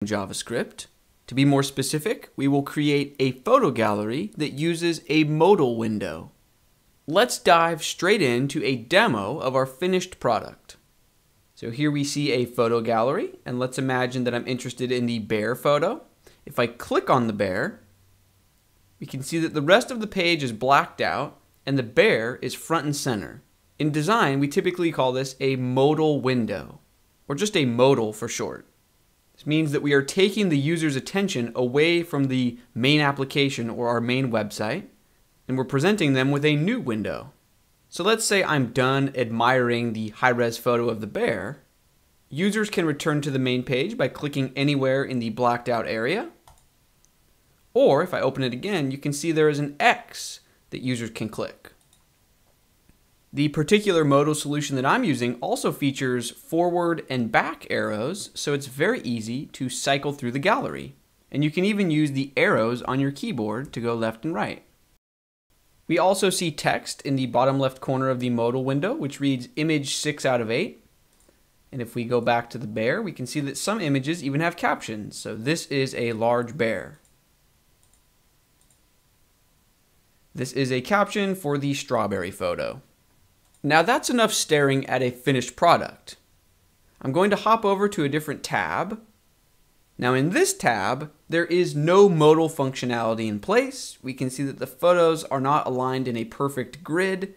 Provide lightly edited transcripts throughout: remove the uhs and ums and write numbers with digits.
JavaScript. To be more specific, we will create a photo gallery that uses a modal window. Let's dive straight into a demo of our finished product. So here we see a photo gallery, and let's imagine that I'm interested in the bear photo. If I click on the bear, we can see that the rest of the page is blacked out and the bear is front and center. In design, we typically call this a modal window, or just a modal for short. This means that we are taking the user's attention away from the main application or our main website, and we're presenting them with a new window. So let's say I'm done admiring the high-res photo of the bear. Users can return to the main page by clicking anywhere in the blacked out area. Or if I open it again, you can see there is an X that users can click. The particular modal solution that I'm using also features forward and back arrows, so it's very easy to cycle through the gallery. And you can even use the arrows on your keyboard to go left and right. We also see text in the bottom left corner of the modal window, which reads image 6 out of 8. And if we go back to the bear, we can see that some images even have captions. So this is a large bear. This is a caption for the strawberry photo. Now that's enough staring at a finished product. I'm going to hop over to a different tab. Now in this tab, there is no modal functionality in place. We can see that the photos are not aligned in a perfect grid.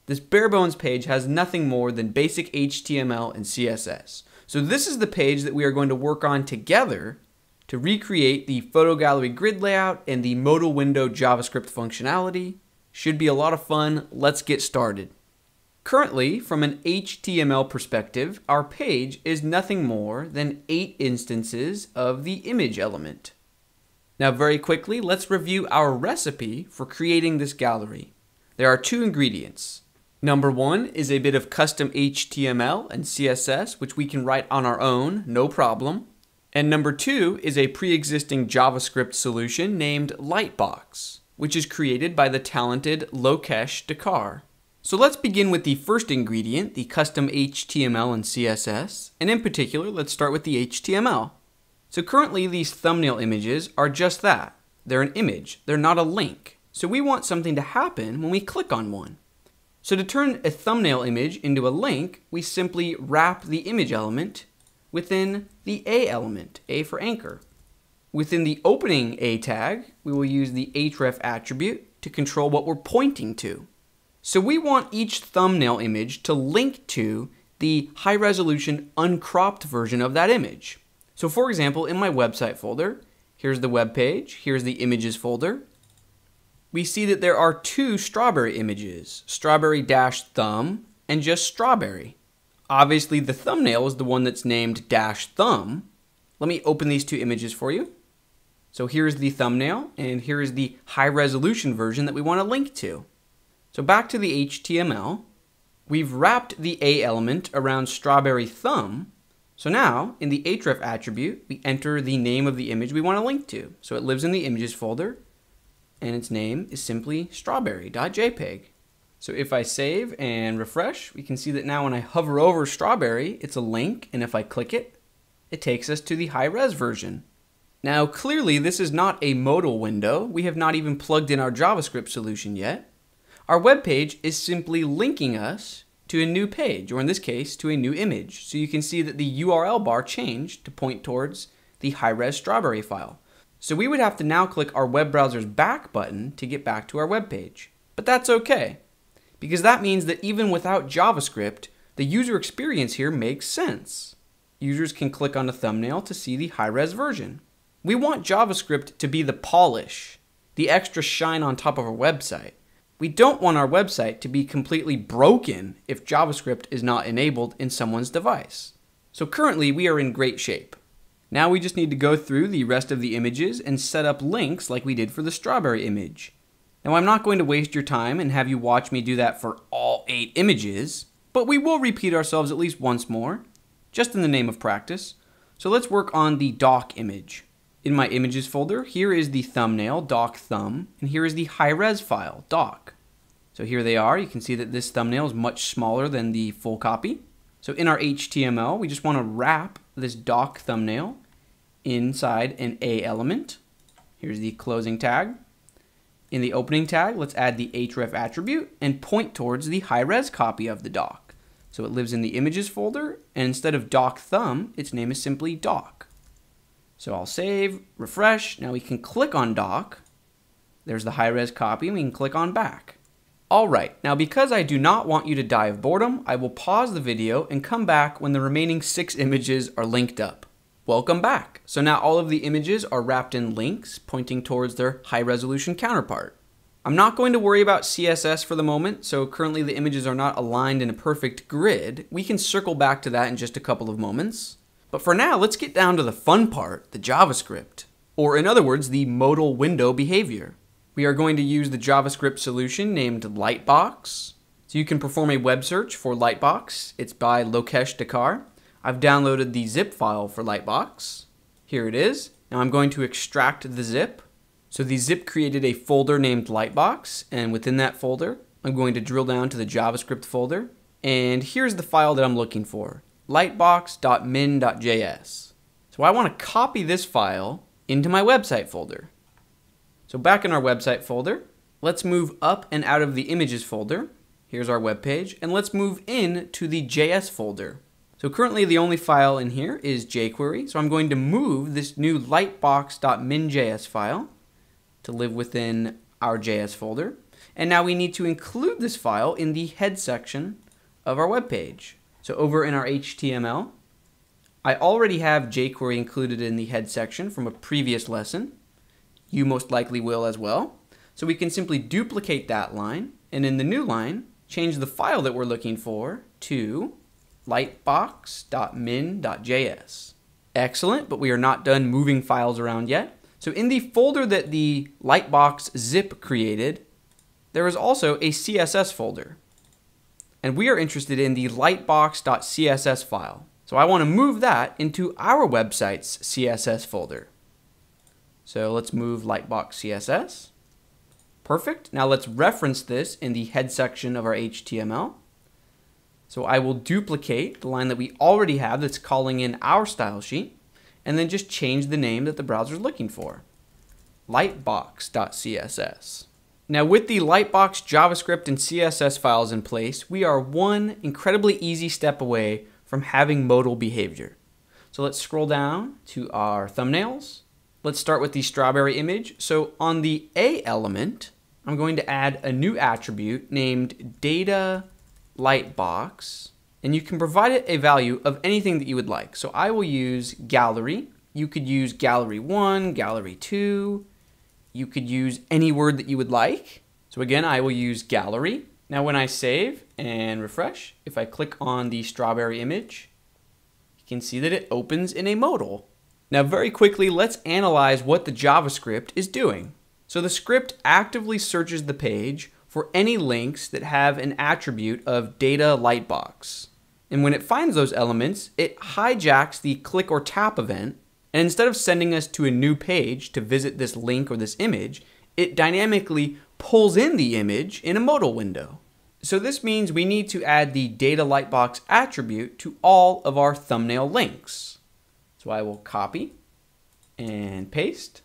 This bare bones page has nothing more than basic HTML and CSS. So this is the page that we are going to work on together to recreate the photo gallery grid layout and the modal window JavaScript functionality. Should be a lot of fun. Let's get started. Currently, from an HTML perspective, our page is nothing more than 8 instances of the image element. Now very quickly, let's review our recipe for creating this gallery. There are 2 ingredients. Number 1 is a bit of custom HTML and CSS, which we can write on our own, no problem. And number 2 is a pre-existing JavaScript solution named Lightbox, which is created by the talented Lokesh Dakar. So let's begin with the first ingredient, the custom HTML and CSS, and in particular, let's start with the HTML. So currently these thumbnail images are just that. They're an image, they're not a link. So we want something to happen when we click on one. So to turn a thumbnail image into a link, we simply wrap the image element within the A element, A for anchor. Within the opening A tag, we will use the href attribute to control what we're pointing to. So we want each thumbnail image to link to the high-resolution uncropped version of that image. So for example, in my website folder, here's the web page, here's the images folder. We see that there are 2 strawberry images, strawberry-thumb and just strawberry. Obviously the thumbnail is the one that's named -thumb. Let me open these 2 images for you. So here's the thumbnail and here is the high-resolution version that we want to link to. So back to the HTML, we've wrapped the A element around strawberry thumb. So now in the href attribute, we enter the name of the image we want to link to. So it lives in the images folder and its name is simply strawberry.jpg. So if I save and refresh, we can see that now when I hover over strawberry, it's a link, and if I click it, it takes us to the high-res version. Now clearly this is not a modal window. We have not even plugged in our JavaScript solution yet. Our web page is simply linking us to a new page, or in this case, to a new image. So you can see that the URL bar changed to point towards the high-res strawberry file. So we would have to now click our web browser's back button to get back to our web page. But that's okay, because that means that even without JavaScript, the user experience here makes sense. Users can click on the thumbnail to see the high-res version. We want JavaScript to be the polish, the extra shine on top of our website. We don't want our website to be completely broken if JavaScript is not enabled in someone's device. So currently we are in great shape. Now we just need to go through the rest of the images and set up links like we did for the strawberry image. Now I'm not going to waste your time and have you watch me do that for all 8 images, but we will repeat ourselves at least once more, just in the name of practice. So let's work on the dock image. In my images folder, here is the thumbnail, dock thumb, and here is the high-res file, dock. So here they are. You can see that this thumbnail is much smaller than the full copy. So in our HTML, we just want to wrap this dock thumbnail inside an A element. Here's the closing tag. In the opening tag, let's add the href attribute and point towards the high-res copy of the doc. So it lives in the images folder, and instead of doc thumb, its name is simply doc. So I'll save, refresh. Now we can click on doc. There's the high-res copy, and we can click on back. All right, now because I do not want you to die of boredom, I will pause the video and come back when the remaining 6 images are linked up. Welcome back. So now all of the images are wrapped in links pointing towards their high-resolution counterpart. I'm not going to worry about CSS for the moment, so currently the images are not aligned in a perfect grid. We can circle back to that in just a couple of moments. But for now, let's get down to the fun part, the JavaScript. Or in other words, the modal window behavior. We are going to use the JavaScript solution named Lightbox. So you can perform a web search for Lightbox. It's by Lokesh Dakar. I've downloaded the zip file for Lightbox. Here it is. Now I'm going to extract the zip. So the zip created a folder named Lightbox, and within that folder, I'm going to drill down to the JavaScript folder. And here's the file that I'm looking for, lightbox.min.js. So I want to copy this file into my website folder. So back in our website folder, let's move up and out of the images folder. Here's our web page, and let's move in to the JS folder. So currently the only file in here is jQuery, so I'm going to move this new lightbox.min.js file to live within our JS folder. And now we need to include this file in the head section of our web page. So over in our HTML, I already have jQuery included in the head section from a previous lesson. You most likely will as well. So we can simply duplicate that line, and in the new line, change the file that we're looking for to lightbox.min.js. Excellent, but we are not done moving files around yet. So in the folder that the Lightbox zip created, there is also a CSS folder. And we are interested in the lightbox.css file. So I want to move that into our website's CSS folder. So let's move Lightbox CSS. Perfect. Now let's reference this in the head section of our HTML. So I will duplicate the line that we already have that's calling in our style sheet, and then just change the name that the browser is looking for, lightbox.css. Now with the Lightbox JavaScript and CSS files in place, we are one incredibly easy step away from having modal behavior. So let's scroll down to our thumbnails. Let's start with the strawberry image. So on the A element, I'm going to add a new attribute named data Lightbox, and you can provide it a value of anything that you would like. So I will use gallery. You could use gallery 1, gallery 2. You could use any word that you would like. So again, I will use gallery. Now when I save and refresh, if I click on the strawberry image, you can see that it opens in a modal. Now very quickly, let's analyze what the JavaScript is doing. So the script actively searches the page for any links that have an attribute of data Lightbox. And when it finds those elements, it hijacks the click or tap event, and instead of sending us to a new page to visit this link or this image, it dynamically pulls in the image in a modal window. So this means we need to add the data Lightbox attribute to all of our thumbnail links. So I will copy and paste.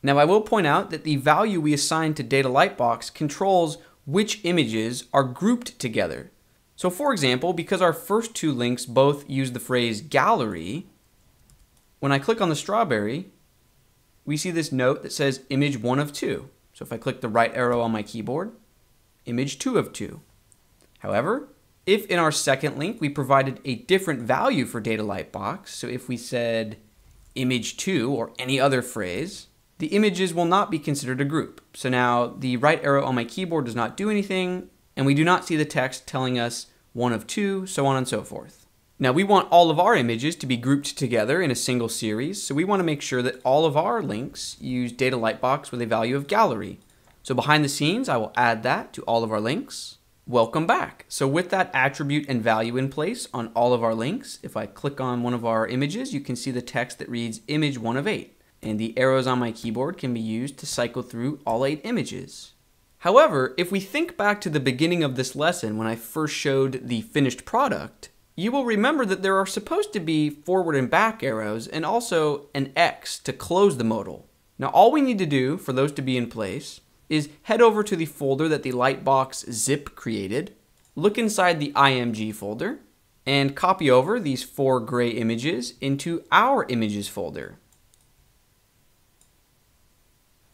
Now I will point out that the value we assign to data Lightbox controls which images are grouped together. So for example, because our first 2 links both use the phrase gallery, when I click on the strawberry, we see this note that says image 1 of 2. So if I click the right arrow on my keyboard, image 2 of 2. However, if in our second link we provided a different value for data Lightbox, so if we said image 2 or any other phrase, the images will not be considered a group. So now the right arrow on my keyboard does not do anything, and we do not see the text telling us 1 of 2, so on and so forth. Now we want all of our images to be grouped together in a single series, so we want to make sure that all of our links use data Lightbox with a value of gallery. So behind the scenes, I will add that to all of our links. Welcome back. So with that attribute and value in place on all of our links, if I click on one of our images, you can see the text that reads image 1 of 8. And the arrows on my keyboard can be used to cycle through all 8 images. However, if we think back to the beginning of this lesson when I first showed the finished product, you will remember that there are supposed to be forward and back arrows and also an X to close the modal. Now all we need to do for those to be in place is head over to the folder that the Lightbox zip created, look inside the IMG folder, and copy over these 4 gray images into our images folder.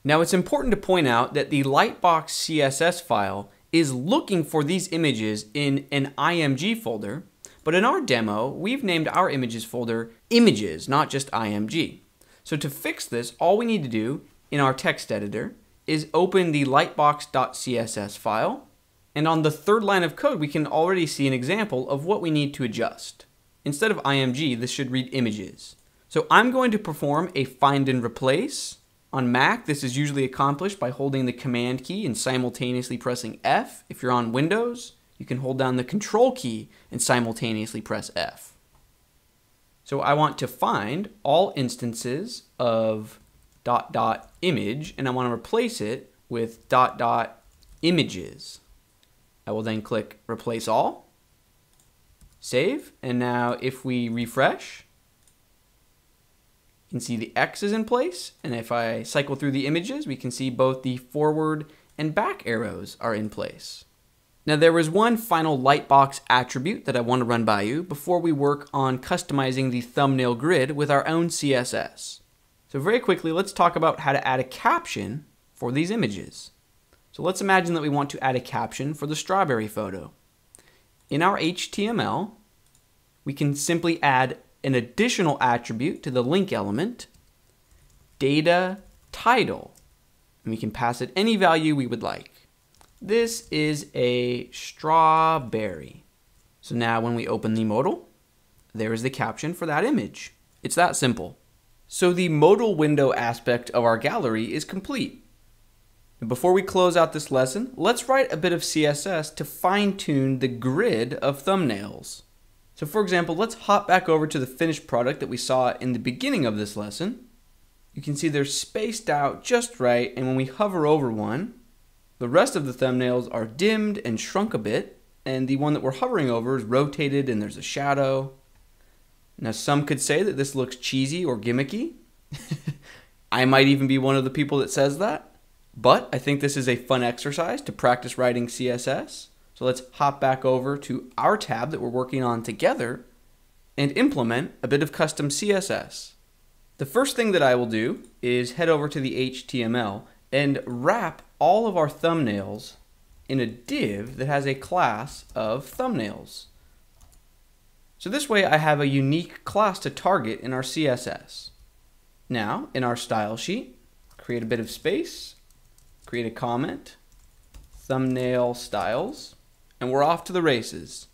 Now it's important to point out that the Lightbox CSS file is looking for these images in an IMG folder, but in our demo, we've named our images folder images, not just IMG. So to fix this, all we need to do in our text editor is open the lightbox.css file, and on the 3rd line of code, we can already see an example of what we need to adjust. Instead of IMG, this should read images. So I'm going to perform a find and replace. On Mac, this is usually accomplished by holding the Command key and simultaneously pressing F. If you're on Windows, you can hold down the Control key and simultaneously press F. So I want to find all instances of ... image, and I want to replace it with ... images. I will then click Replace All, save, and now if we refresh, you can see the X is in place, and if I cycle through the images, we can see both the forward and back arrows are in place. Now there is one final Lightbox attribute that I want to run by you before we work on customizing the thumbnail grid with our own CSS. So very quickly, let's talk about how to add a caption for these images. So let's imagine that we want to add a caption for the strawberry photo. In our HTML, we can simply add an additional attribute to the link element, data title, and we can pass it any value we would like. This is a strawberry. So now when we open the modal, there is the caption for that image. It's that simple. So the modal window aspect of our gallery is complete. And before we close out this lesson, let's write a bit of CSS to fine-tune the grid of thumbnails. So for example, let's hop back over to the finished product that we saw in the beginning of this lesson. You can see they're spaced out just right, and when we hover over one, the rest of the thumbnails are dimmed and shrunk a bit, and the one that we're hovering over is rotated and there's a shadow. Now some could say that this looks cheesy or gimmicky. I might even be one of the people that says that. But I think this is a fun exercise to practice writing CSS. So let's hop back over to our tab that we're working on together and implement a bit of custom CSS. The first thing that I will do is head over to the HTML and wrap all of our thumbnails in a div that has a class of thumbnails. So this way I have a unique class to target in our CSS. Now, in our style sheet, create a bit of space, create a comment, thumbnail styles, and we're off to the races.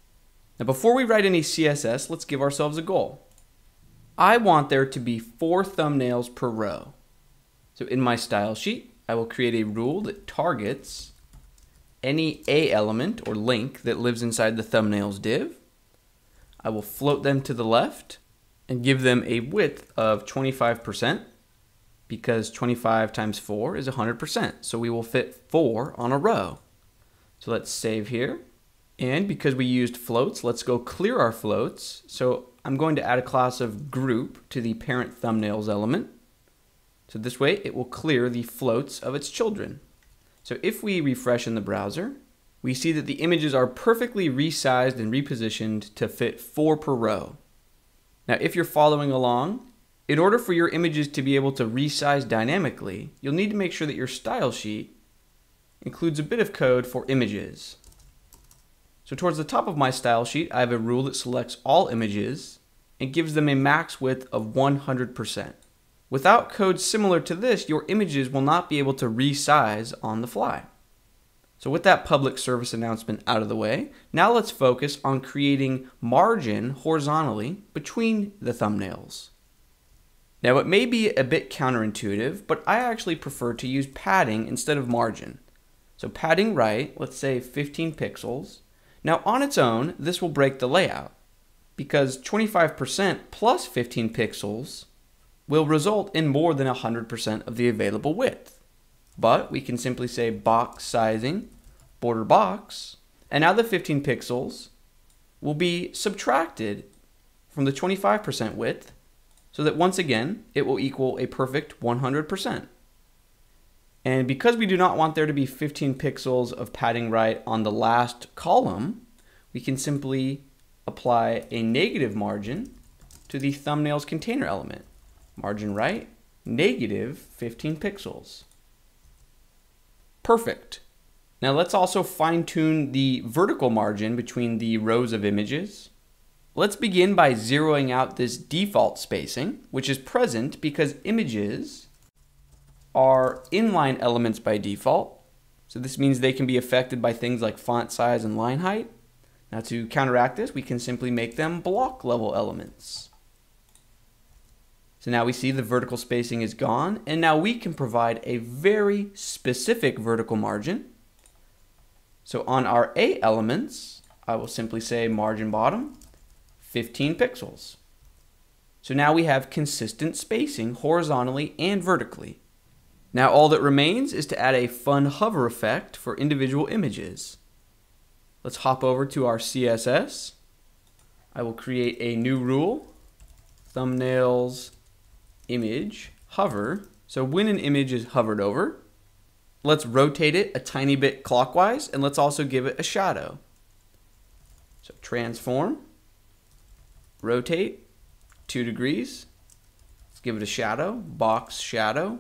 Now before we write any CSS, let's give ourselves a goal. I want there to be 4 thumbnails per row. So in my style sheet, I will create a rule that targets any A element or link that lives inside the thumbnails div. I will float them to the left and give them a width of 25%. Because 25 times 4 is 100%, so we will fit 4 on a row. So let's save here. And because we used floats, let's go clear our floats. So I'm going to add a class of group to the parent thumbnails element. So this way it will clear the floats of its children. So if we refresh in the browser, we see that the images are perfectly resized and repositioned to fit 4 per row. Now if you're following along, in order for your images to be able to resize dynamically, you'll need to make sure that your style sheet includes a bit of code for images. So towards the top of my style sheet, I have a rule that selects all images and gives them a max width of 100%. Without code similar to this, your images will not be able to resize on the fly. So with that public service announcement out of the way, now let's focus on creating margin horizontally between the thumbnails. Now it may be a bit counterintuitive, but I actually prefer to use padding instead of margin. So padding right, let's say 15 pixels. Now on its own, this will break the layout because 25% plus 15 pixels will result in more than 100% of the available width. But we can simply say box sizing, border box, and now the 15 pixels will be subtracted from the 25% width so that once again, it will equal a perfect 100%. And because we do not want there to be 15 pixels of padding right on the last column, we can simply apply a negative margin to the thumbnail's container element. Margin right, negative 15 pixels. Perfect. Now let's also fine-tune the vertical margin between the rows of images. Let's begin by zeroing out this default spacing, which is present because images are inline elements by default. So this means they can be affected by things like font size and line height. Now to counteract this, we can simply make them block level elements. So now we see the vertical spacing is gone, and now we can provide a very specific vertical margin. So on our A elements, I will simply say margin bottom, 15 pixels. So now we have consistent spacing horizontally and vertically. Now all that remains is to add a fun hover effect for individual images. Let's hop over to our CSS. I will create a new rule, thumbnails image hover. So when an image is hovered over, let's rotate it a tiny bit clockwise, and let's also give it a shadow. So transform, rotate 2 degrees. Let's give it a shadow, box shadow.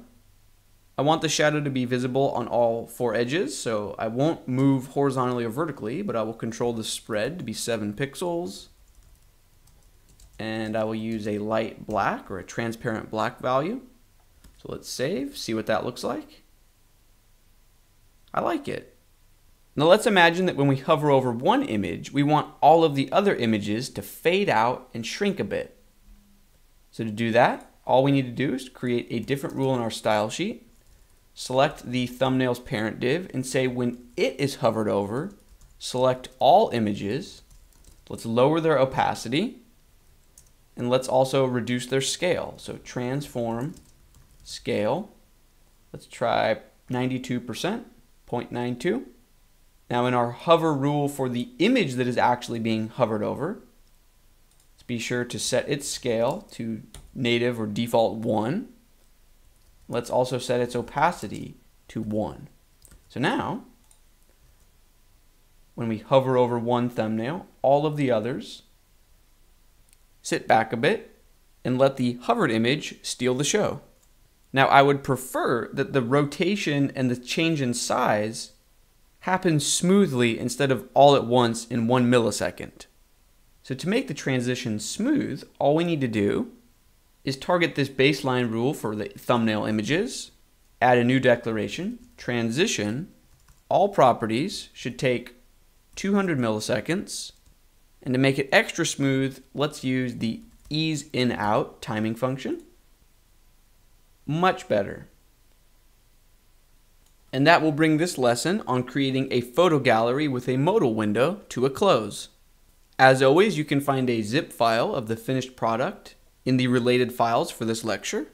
I want the shadow to be visible on all 4 edges, so I won't move horizontally or vertically, but I will control the spread to be 7 pixels. And I will use a light black or a transparent black value. So let's save, see what that looks like. I like it. Now let's imagine that when we hover over one image, we want all of the other images to fade out and shrink a bit. So to do that, all we need to do is create a different rule in our style sheet, select the thumbnail's parent div, and say when it is hovered over, select all images. Let's lower their opacity, and let's also reduce their scale. So transform, scale. Let's try 92%, 0.92. Now in our hover rule for the image that is actually being hovered over, let's be sure to set its scale to native or default 1. Let's also set its opacity to 1. So now, when we hover over one thumbnail, all of the others sit back a bit and let the hovered image steal the show. Now I would prefer that the rotation and the change in size happen smoothly instead of all at once in 1 millisecond. So to make the transition smooth, all we need to do is target this baseline rule for the thumbnail images, add a new declaration, transition, all properties should take 200 milliseconds, and to make it extra smooth, let's use the ease in out timing function. Much better. And that will bring this lesson on creating a photo gallery with a modal window to a close. As always, you can find a zip file of the finished product in the related files for this lecture.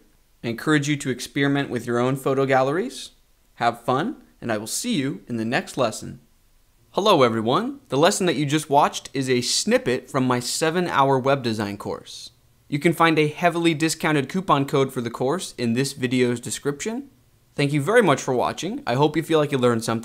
I encourage you to experiment with your own photo galleries. Have fun, and I will see you in the next lesson. Hello everyone. The lesson that you just watched is a snippet from my 7-hour web design course. You can find a heavily discounted coupon code for the course in this video's description. Thank you very much for watching. I hope you feel like you learned something.